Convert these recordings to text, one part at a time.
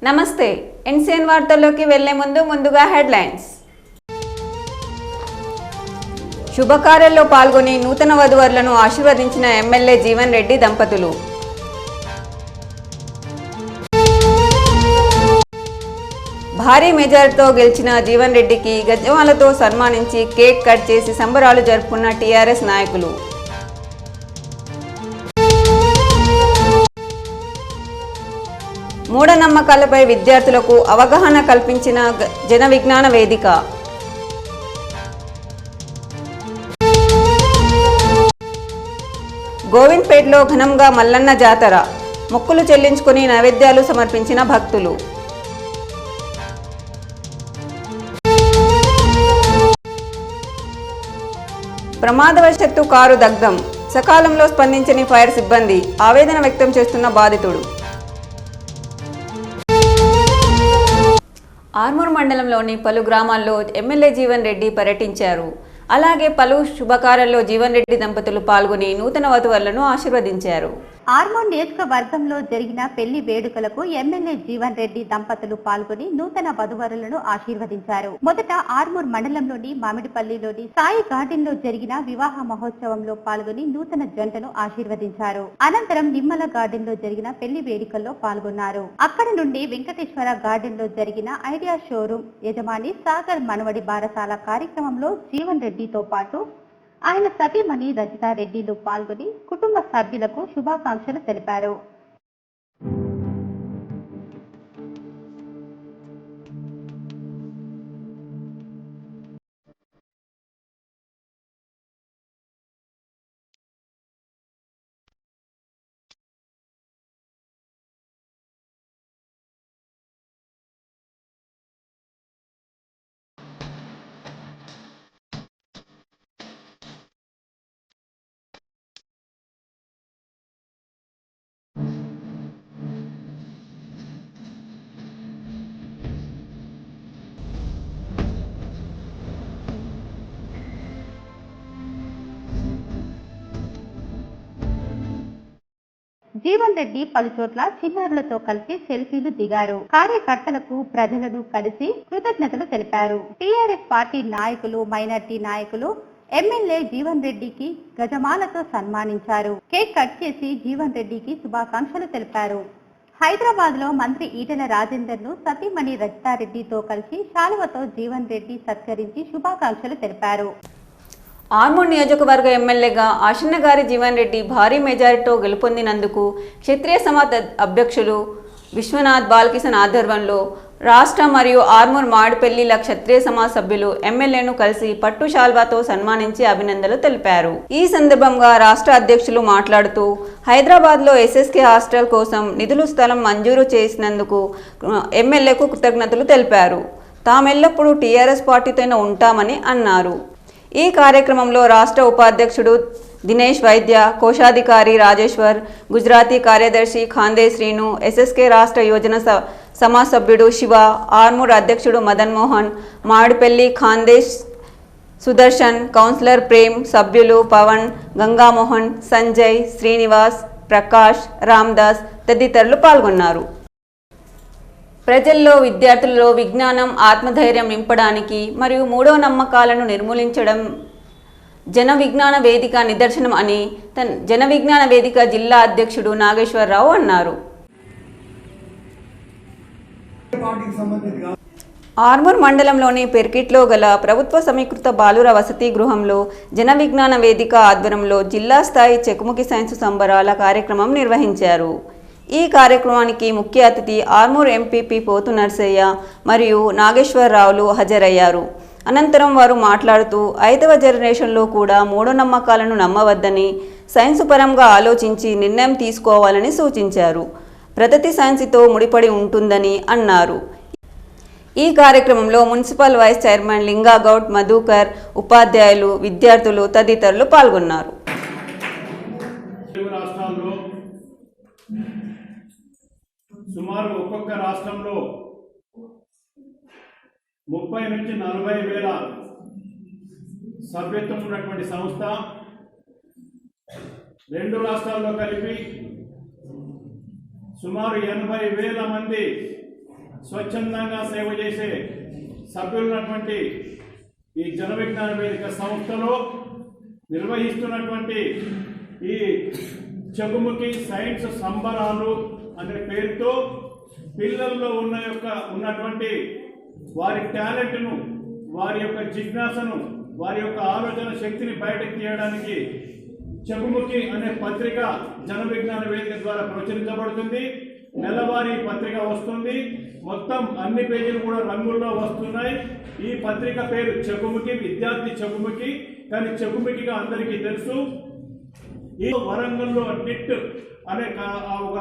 నమస్తే ఎన్సీఎన్ వార్తల్లోకి వెళ్లే ముందుగా హెడ్లైన్స్. శుభకార్యాల్లో పాల్గొని నూతన వధువరులను ఆశీర్వదించిన ఎమ్మెల్యే జీవన్ రెడ్డి దంపతులు. భారీ మెజారిటీతో గెలిచిన జీవన్ రెడ్డికి గజమాలతో సన్మానించి కేక్ కట్ చేసి సంబరాలు జరుపుకున్న టీఆర్ఎస్ నాయకులు. మూఢనమ్మకాలపై విద్యార్థులకు అవగాహన కల్పించిన జన విజ్ఞాన వేదిక. గోవింద్పేటలో ఘనంగా మల్లన్న జాతర. మొక్కులు చెల్లించుకుని నైవేద్యాలు సమర్పించిన భక్తులు. ప్రమాదవశాత్తు కారు దగ్ధం. సకాలంలో స్పందించని ఫైర్ సిబ్బంది. ఆవేదన వ్యక్తం చేస్తున్న బాధితుడు. ఆర్మూర్ మండలంలోని పలు గ్రామాల్లో ఎమ్మెల్యే జీవన్ రెడ్డి పర్యటించారు. అలాగే పలు శుభకార్యాల్లో జీవన్ రెడ్డి దంపతులు పాల్గొని నూతన వధువరులను ఆశీర్వదించారు. ఆర్మూర్ నియోజకవర్గంలో జరిగిన పెళ్లి వేడుకలకు ఎమ్మెల్యే జీవన్ రెడ్డి దంపతులు పాల్గొని నూతన వధువరులను ఆశీర్వదించారు. మొదట ఆర్మూర్ మండలంలోని మామిడిపల్లిలోని సాయి గార్డెన్ లో జరిగిన వివాహ మహోత్సవంలో పాల్గొని నూతన జంటను ఆశీర్వదించారు. అనంతరం నిమ్మల గార్డెన్ లో జరిగిన పెళ్లి వేడుకల్లో పాల్గొన్నారు. అక్కడి నుండి వెంకటేశ్వర గార్డెన్ లో జరిగిన ఐడియా షోరూమ్ యజమాని సాగర్ మనవడి బారసాల కార్యక్రమంలో జీవన్ రెడ్డితో పాటు ఆయన సతీమణి రజితారెడ్డిలు పాల్గొని కుటుంబ సభ్యులకు శుభాకాంక్షలు తెలిపారు. జీవన్ రెడ్డి పలుచోట్ల చిన్నారులతో కలిసి సెల్ఫీలు దిగారు. కార్యకర్తలకు ప్రజలను కలిసి కృతజ్ఞతలు తెలిపారు. టీఆర్ఎస్ పార్టీ నాయకులు, మైనార్టీ నాయకులు ఎమ్మెల్యే జీవన్ రెడ్డికి గజమాలతో సన్మానించారు. కేక్ కట్ చేసి జీవన్ రెడ్డికి శుభాకాంక్షలు తెలిపారు. హైదరాబాద్ లో మంత్రి ఈటెల రాజేందర్ ను సతీమణి రజితారెడ్డితో కలిసి శాలువతో జీవన్ రెడ్డి సత్కరించి శుభాకాంక్షలు తెలిపారు. ఆర్మూర్ నియోజకవర్గ ఎమ్మెల్యేగా ఆశన్నగారి జీవన్ రెడ్డి భారీ మెజారిటీతో గెలుపొందినందుకు క్షత్రియ సమాజ్ అధ్యక్షులు విశ్వనాథ్ బాలకిషన్ ఆధ్వర్యంలో రాష్ట్ర మరియు ఆర్మూర్ మామిడిపల్లిల క్షత్రియ సమాజ్ సభ్యులు ఎమ్మెల్యేను కలిసి పట్టు శాల్వాతో సన్మానించి అభినందనలు తెలిపారు. ఈ సందర్భంగా రాష్ట్ర అధ్యక్షులు మాట్లాడుతూ హైదరాబాద్లో ఎస్ఎస్కే హాస్టల్ కోసం నిధులు స్థలం మంజూరు చేసినందుకు ఎమ్మెల్యేకు కృతజ్ఞతలు తెలిపారు. తామెల్లప్పుడూ టీఆర్ఎస్ పార్టీతోనే ఉంటామని అన్నారు. ఈ కార్యక్రమంలో రాష్ట్ర ఉపాధ్యక్షుడు దినేష్ వైద్య, కోశాధికారి రాజేశ్వర్, గుజరాతీ కార్యదర్శి ఖాందే శ్రీను, ఎస్ఎస్కే రాష్ట్ర యువజన సమాజ్ సభ్యుడు శివ, ఆర్మూర్ అధ్యక్షుడు మదన్ మోహన్, మామిడిపల్లి ఖాందే సుదర్శన్, కౌన్సిలర్ ప్రేమ్, సభ్యులు పవన్, గంగామోహన్, సంజయ్, శ్రీనివాస్, ప్రకాష్, రామ్దాస్ తదితరులు పాల్గొన్నారు. ప్రజల్లో, విద్యార్థులలో విజ్ఞానం, ఆత్మధైర్యం నింపడానికి మరియు మూఢ నమ్మకాలను నిర్మూలించడం జన విజ్ఞాన వేదిక నిదర్శనం అని జన విజ్ఞాన వేదిక జిల్లా అధ్యక్షుడు నాగేశ్వరరావు అన్నారు. ఆర్మూర్ మండలంలోని పెర్కిట్లో గల ప్రభుత్వ సమీకృత బాలుర వసతి గృహంలో జన విజ్ఞాన వేదిక ఆధ్వర్యంలో జిల్లా స్థాయి చెకుముకి సైన్స్ సంబరాల కార్యక్రమం నిర్వహించారు. ఈ కార్యక్రమానికి ముఖ్య అతిథి ఆర్మూర్ ఎంపీపీ పోతు నర్సయ్య మరియు నాగేశ్వరరావులు హాజరయ్యారు. అనంతరం వారు మాట్లాడుతూ 5వ జనరేషన్లో కూడా మూఢనమ్మకాలను నమ్మవద్దని, సైన్స్ పరంగా ఆలోచించి నిర్ణయం తీసుకోవాలని సూచించారు. ప్రగతి సైన్స్తో ముడిపడి ఉంటుందని అన్నారు. ఈ కార్యక్రమంలో municipal vice chairman Lingagoud, Madhukar, ఉపాధ్యాయులు, విద్యార్థులు తదితరులు పాల్గొన్నారు. సుమారు ఒక్కొక్క రాష్ట్రంలో 30 నుంచి 40 వేల సభ్యత్వం ఉన్నటువంటి సంస్థ. 2 రాష్ట్రాల్లో కలిపి సుమారు 80,000 మంది స్వచ్ఛందంగా సేవ చేసే సభ్యులున్నటువంటి ఈ జన విజ్ఞాన వేదిక సంస్థలో నిర్వహిస్తున్నటువంటి ఈ చెగుముకి సైన్స్ సంబరాలు అనే పేరుతో పిల్లల్లో ఉన్నటువంటి వారి టాలెంట్ను, వారి యొక్క జిజ్ఞాసను, వారి యొక్క ఆలోచన శక్తిని బయటకు తీయడానికి చెగుముకి అనే పత్రిక జన విజ్ఞాన వేదిక ద్వారా ప్రచురించబడుతుంది. నెలవారీ పత్రిక వస్తుంది. మొత్తం అన్ని పేజీలు కూడా రంగుల్లో వస్తున్నాయి. ఈ పత్రిక పేరు చెగుముకి, విద్యార్థి చెగుముకి. కానీ చెగుముకిగా అందరికీ తెలుసు. ఈ వరంగల్లో నిట్ అనే ఒక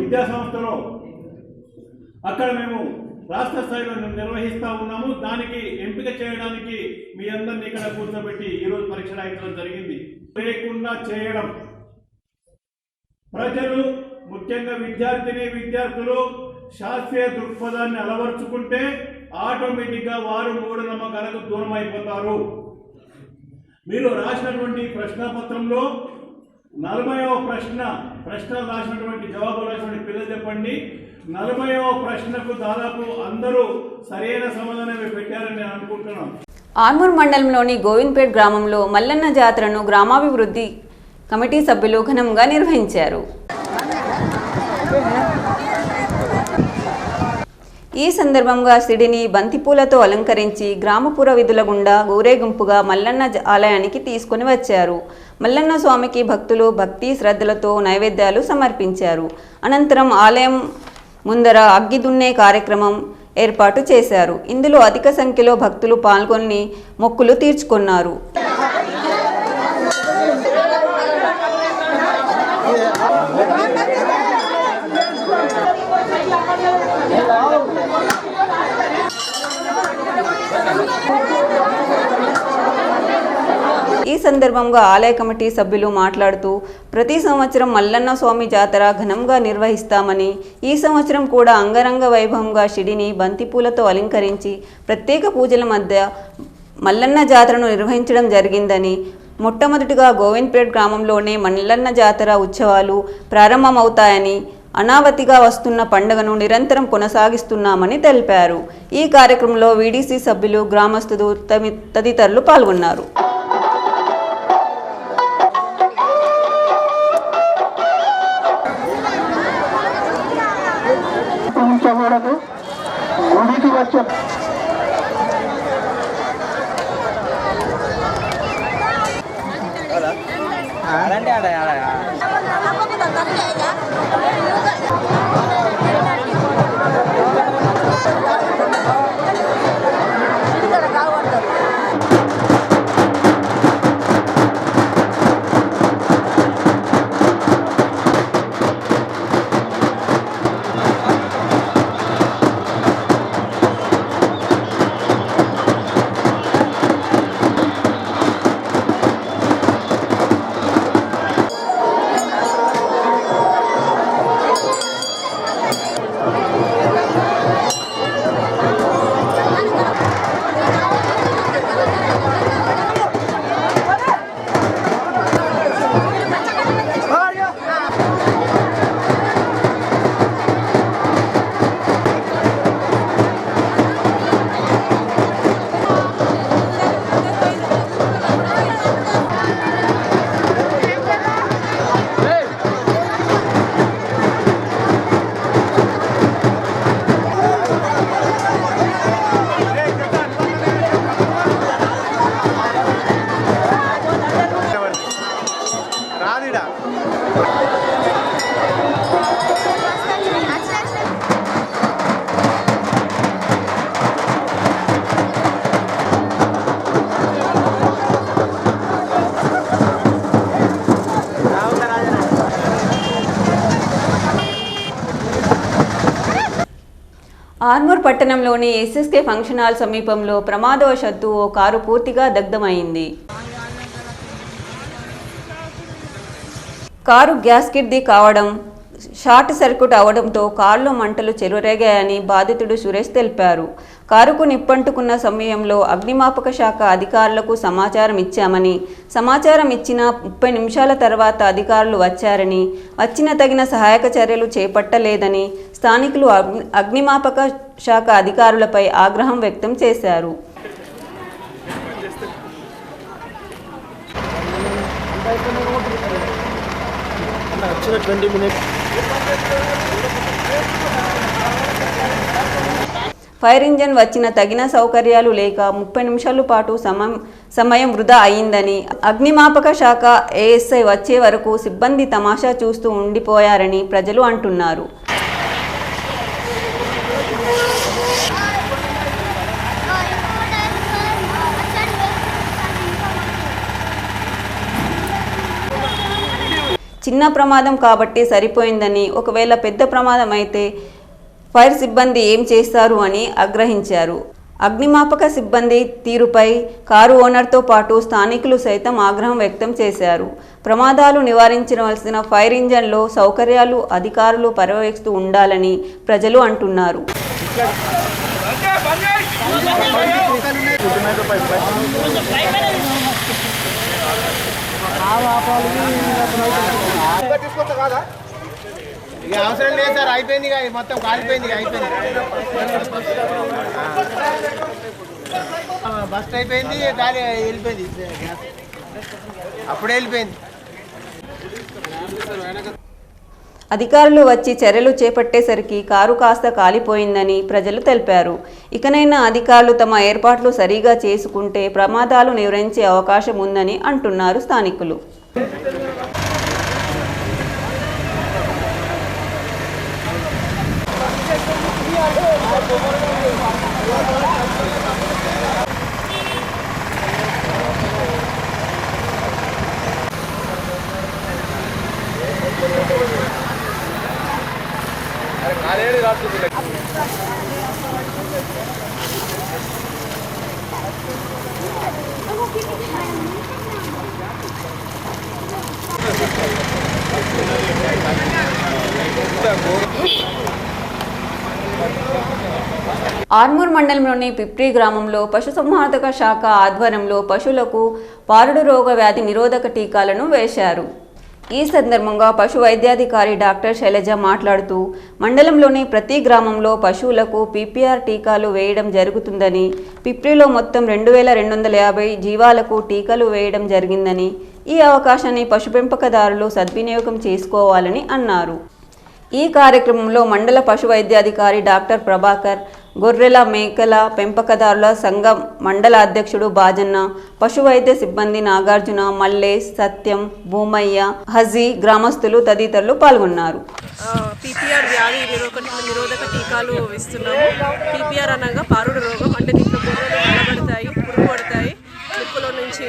విద్యా సంస్థలో అక్కడ మేము రాష్ట్ర స్థాయిలో నిర్వహిస్తూ ఉన్నాము. దానికి ఎంపిక చేయడానికి మీ అందరినీ ఇక్కడ కూర్చోబెట్టి ఈరోజు పరీక్ష రాయించడం జరిగింది. లేకుండా చేయడం, ప్రజలు ముఖ్యంగా విద్యార్థులు శాస్త్రీయ దృక్పథాన్ని అలవర్చుకుంటే ఆటోమేటిక్గా వారు మూఢనమ్మకాలకు దూరం అయిపోతారు. మీరు రాసినటువంటి ప్రశ్నపత్రంలో 40వ ప్రశ్న రాసినటువంటి జవాబు రాసినటువంటి పిల్లలు చెప్పండి. 40వ ప్రశ్నకు దాదాపు అందరూ సరైన సమాధానమే పెట్టారని నేను అనుకుంటున్నాను. ఆర్మూర్ మండలంలోని గోవింద్పేట్ గ్రామంలో మల్లన్న జాతరను గ్రామాభివృద్ధి కమిటీ సభ్యులు ఘనంగా నిర్వహించారు. ఈ సందర్భంగా సిడిని బంతిపూలతో అలంకరించి గ్రామపుర విధుల గుండా ఊరేగింపుగా మల్లన్న ఆలయానికి తీసుకుని వచ్చారు. మల్లన్న స్వామికి భక్తులు భక్తి శ్రద్ధలతో నైవేద్యాలు సమర్పించారు. అనంతరం ఆలయం ముందర అగ్గి దున్నే కార్యక్రమం ఏర్పాటు చేశారు. ఇందులో అధిక సంఖ్యలో భక్తులు పాల్గొని మొక్కులు తీర్చుకున్నారు. ఈ సందర్భంగా ఆలయ కమిటీ సభ్యులు మాట్లాడుతూ ప్రతి సంవత్సరం మల్లన్న స్వామి జాతర ఘనంగా నిర్వహిస్తామని, ఈ సంవత్సరం కూడా అంగరంగ వైభవంగా షిడిని బంతిపూలతో అలంకరించి ప్రత్యేక పూజల మధ్య మల్లన్న జాతరను నిర్వహించడం జరిగిందని, మొట్టమొదటిగా గోవింద్పేట్ గ్రామంలోనే మల్లన్న జాతర ఉత్సవాలు ప్రారంభమవుతాయని, అనావతిగా వస్తున్న పండుగను నిరంతరం కొనసాగిస్తున్నామని తెలిపారు. ఈ కార్యక్రమంలో వీడీసీ సభ్యులు, గ్రామస్తులు తదితరులు పాల్గొన్నారు. గుడికి వచ్చే ఆర్మూర్ పట్టణంలోని ఎస్ఎస్కే ఫంక్షన్ హాల్ సమీపంలో ప్రమాదవశాత్తు ఓ కారు పూర్తిగా దగ్ధమైంది. కారు గ్యాస్ కిడ్ది కావడం షార్ట్ సర్క్యూట్ అవడంతో కారులో మంటలు చెలరేగాయని బాధితుడు సురేష్ తెలిపారు. కారుకు నిప్పంటుకున్న సమయంలో అగ్నిమాపక శాఖ అధికారులకు సమాచారం ఇచ్చామని, సమాచారం ఇచ్చిన 30 నిమిషాల తర్వాత అధికారులు వచ్చారని, వచ్చిన తగిన సహాయక చర్యలు చేపట్టలేదని స్థానికులు అగ్నిమాపక శాఖ అధికారులపై ఆగ్రహం వ్యక్తం చేశారు. ఫైర్ ఇంజన్ వచ్చిన తగిన సౌకర్యాలు లేక 30 నిమిషాల పాటు సమయం వృధా అయిందని, అగ్నిమాపక శాఖ ఏఎస్ఐ వచ్చే వరకు సిబ్బంది తమాషా చూస్తూ ఉండిపోయారని ప్రజలు అంటున్నారు. చిన్న ప్రమాదం కాబట్టి సరిపోయిందని, ఒకవేళ పెద్ద ప్రమాదం అయితే ఫైర్ సిబ్బంది ఏం చేస్తారు అని ఆగ్రహించారు. అగ్నిమాపక సిబ్బంది తీరుపై కారు ఓనర్తో పాటు స్థానికులు సైతం ఆగ్రహం వ్యక్తం చేశారు. ప్రమాదాలు నివారించవలసిన ఫైర్ ఇంజన్లో సౌకర్యాలు అధికారులు పర్యవేక్షిస్తూ ఉండాలని ప్రజలు అంటున్నారు. అవసరం లేదు సార్, అయిపోయింది మొత్తం కాలిపోయింది. బస్ట్ అయిపోయింది, గాలి వెళ్ళిపోయింది, అప్పుడే వెళ్ళిపోయింది. అధికారులు వచ్చి చర్యలు చేపట్టేసరికి కారు కాస్త కాలిపోయిందని ప్రజలు తెలిపారు. ఇకనైనా అధికారులు తమ ఏర్పాట్లు సరిగా చేసుకుంటే ప్రమాదాలు నివారించే అవకాశం ఉందని అంటున్నారు స్థానికులు. ఆర్మూర్ మండలంలోని పిప్రి గ్రామంలో పశుసంవర్ధక శాఖ ఆధ్వర్యంలో పశువులకు పారుడు రోగ వ్యాధి నిరోధక టీకాలను వేశారు. ఈ సందర్భంగా పశు వైద్యాధికారి డాక్టర్ శైలజ మాట్లాడుతూ మండలంలోని ప్రతి గ్రామంలో పశువులకు పీపీఆర్ టీకాలు వేయడం జరుగుతుందని, పిప్రిలో మొత్తం 2250 జీవాలకు టీకాలు వేయడం జరిగిందని, ఈ అవకాశాన్ని పశు పెంపకదారులు సద్వినియోగం చేసుకోవాలని అన్నారు. ఈ కార్యక్రమంలో మండల పశు వైద్యాధికారి డాక్టర్ ప్రభాకర్, గొర్రెల మేకల పెంపకదారుల సంఘం మండల అధ్యక్షుడు బాజన్న, పశు వైద్య సిబ్బంది నాగార్జున, మల్లేష్, సత్యం, భూమయ్య, హజీ, గ్రామస్తులు తదితరులు పాల్గొన్నారు. పీపీఆర్ వ్యాధి నిరోధక టీకాలు ఇస్తున్నాము. పీపీఆర్ అనగా పారుడు రోగం, అంటే దీంట్లో గొర్రెలు నిలబడతాయి, పురుగు పడతాయి, ముక్కులో నుంచి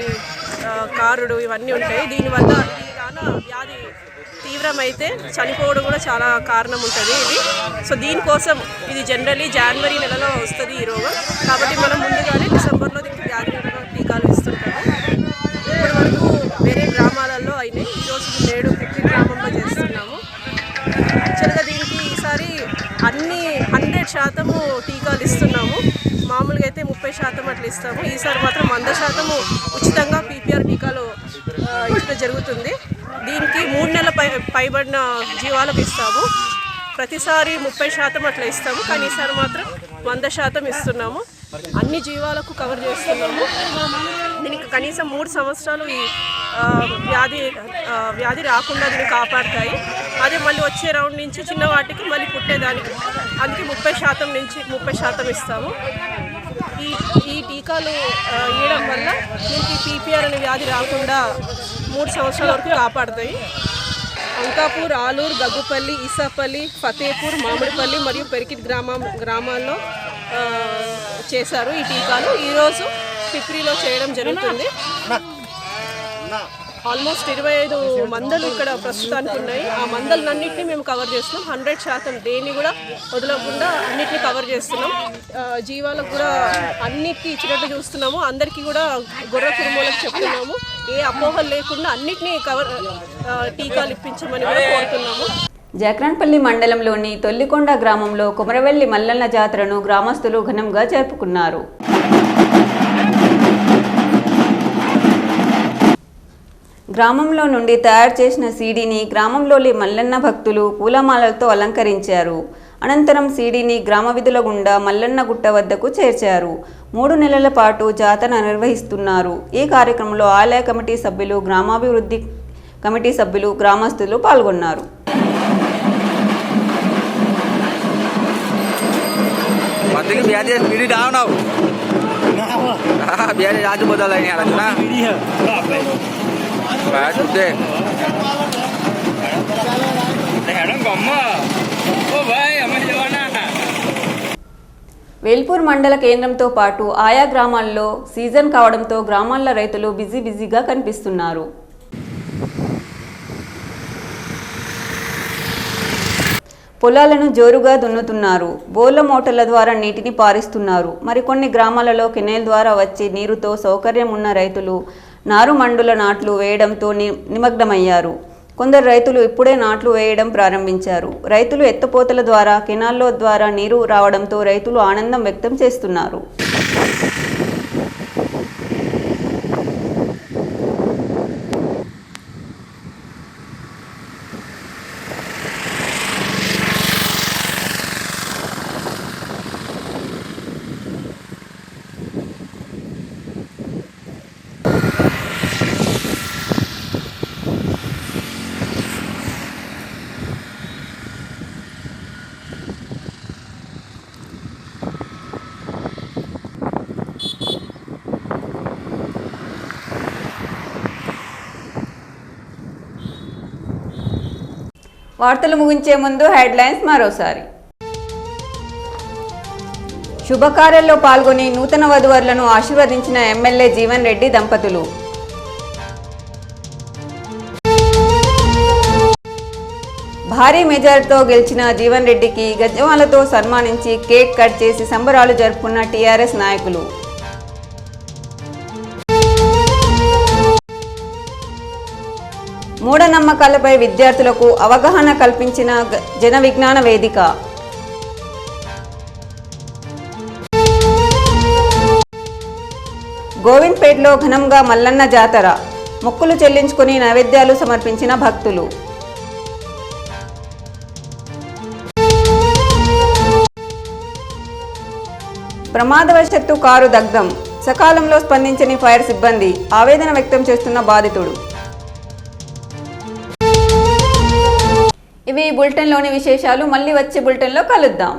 కారుడు ఇవన్నీ ఉంటాయి. దీనివల్ల వ్యాధి తీవ్రమైతే చనిపోవడం కూడా చాలా కారణం ఉంటుంది ఇది. సో దీనికోసం ఇది జనరల్లీ జనవరి నెలలో వస్తుంది ఈ రోగం. కాబట్టి మనం ముందుగానే డిసెంబర్లో దీనికి వ్యాధి నిరోధక టీకాలు ఇస్తుంటాము. ఇప్పటి వరకు వేరే గ్రామాలలో అయినాయి, ఈరోజు నేడు పిప్పి గ్రామంలో చేస్తున్నాము. యాక్చువల్గా దీనికి ఈసారి అన్ని 100% టీకాలు ఇస్తున్నాము. మామూలుగా అయితే 30% అట్లా ఇస్తాము. ఈసారి మాత్రం 100% ఉచితంగా పీపీఆర్ టీకాలు ఇచ్చడం జరుగుతుంది. దీనికి 3 నెలల పైబడిన జీవాలకు ఇస్తాము. ప్రతిసారి 30% అట్లా ఇస్తాము, కానీ ఈసారి మాత్రం 100% ఇస్తున్నాము. అన్ని జీవాలకు కవర్ చేస్తున్నాము. దీనికి కనీసం 3 సంవత్సరాలు ఈ వ్యాధి రాకుండా దీన్ని కాపాడుతాయి. అదే మళ్ళీ వచ్చే రౌండ్ నుంచి చిన్న వాటికి మళ్ళీ పుట్టేదానికి, అందుకే 30% నుంచి 30% ఇస్తాము. ఈ టీకాలు ఇవ్వడం వల్ల దీనికి పీపీఆర్ అనే వ్యాధి రాకుండా 3 సంవత్సరాల వరకు కాపాడుతాయి. అంకాపూర్, ఆలూరు, గగ్గుపల్లి, ఈసాపల్లి, ఫతేపూర్, మామిడిపల్లి మరియు పెరికిట్ గ్రామాల్లో చేశారు ఈ టీకాలు. ఈరోజు పిప్రిలో చేయడం జరుగుతుంది. ఆల్మోస్ట్ 25 మందలు ఇక్కడ ప్రస్తుతానికి ఉన్నాయి. ఆ మందలన్నింటినీ మేము కవర్ చేస్తున్నాం. 100% దేన్ని కూడా వదలకుండా అన్నిటిని కవర్ చేస్తున్నాం. జీవాలకు కూడా అన్నిటికీ ఇచ్చినట్టు చూస్తున్నాము. అందరికీ కూడా గొర్రె కుటుంబాలకు చెప్తున్నాము. ఏ అపోహలు లేకుండా అన్నిటినీ టీకాలు ఇప్పించమని కూడా కోరుతున్నాము. జక్రాన్పల్లి మండలంలోని తొల్లికొండ గ్రామంలో కుమరవెల్లి మల్లన్న జాతరను గ్రామస్తులు ఘనంగా జరుపుకున్నారు. గ్రామంలో నుండి తయారు చేసిన సీడీని గ్రామంలోని మల్లన్న భక్తులు పూలమాలలతో అలంకరించారు. అనంతరం సీడీని గ్రామ వీధుల గుండా మల్లన్న గుట్ట వద్దకు చేర్చారు. 3 నెలల పాటు జాతర నిర్వహిస్తున్నారు. ఈ కార్యక్రమంలో ఆలయ కమిటీ సభ్యులు, గ్రామాభివృద్ధి కమిటీ సభ్యులు, గ్రామస్తులు పాల్గొన్నారు. వేల్పూర్ మండల కేంద్రంతో పాటు ఆయా గ్రామాల్లో సీజన్ కావడంతో గ్రామాల రైతులు బిజీగా కనిపిస్తున్నారు. పొలాలను జోరుగా దున్నుతున్నారు. బోర్ల మోటార్ల ద్వారా నీటిని పారిస్తున్నారు. మరికొన్ని గ్రామాలలో కెనాల్ ద్వారా వచ్చే నీరుతో సౌకర్యం ఉన్న రైతులు నారుమండుల నాట్లు వేయడంతో నిమగ్నమయ్యారు. కొందరు రైతులు ఇప్పుడే నాట్లు వేయడం ప్రారంభించారు. రైతులు ఎత్తుపోతల ద్వారా కెనాల్లో ద్వారా నీరు రావడంతో రైతులు ఆనందం వ్యక్తం చేస్తున్నారు. వార్తలు ముగించే ముందు హెడ్లైన్స్ మరోసారి. శుభకార్యాల్లో పాల్గొని నూతన వధువరులను ఆశీర్వదించిన ఎమ్మెల్యే జీవన్ రెడ్డి దంపతులు. భారీ మెజారిటీతో గెలిచిన జీవన్ రెడ్డికి గజమాలతో సన్మానించి కేక్ కట్ చేసి సంబరాలు జరుపుకున్న టీఆర్ఎస్ నాయకులు. మూఢనమ్మకాలపై విద్యార్థులకు అవగాహన కల్పించిన జన విజ్ఞాన వేదిక. గోవింద్పేటలో ఘనంగా మల్లన్న జాతర. మొక్కులు చెల్లించుకుని నైవేద్యాలు సమర్పించిన భక్తులు. ప్రమాదవశాత్తు కారు దగ్ధం. సకాలంలో స్పందించని ఫైర్ సిబ్బంది. ఆవేదన వ్యక్తం చేస్తున్న బాధితుడు. ఇవి బులెటిన్లోని విశేషాలు. మళ్ళీ వచ్చే బులెటిన్లో కలుద్దాం.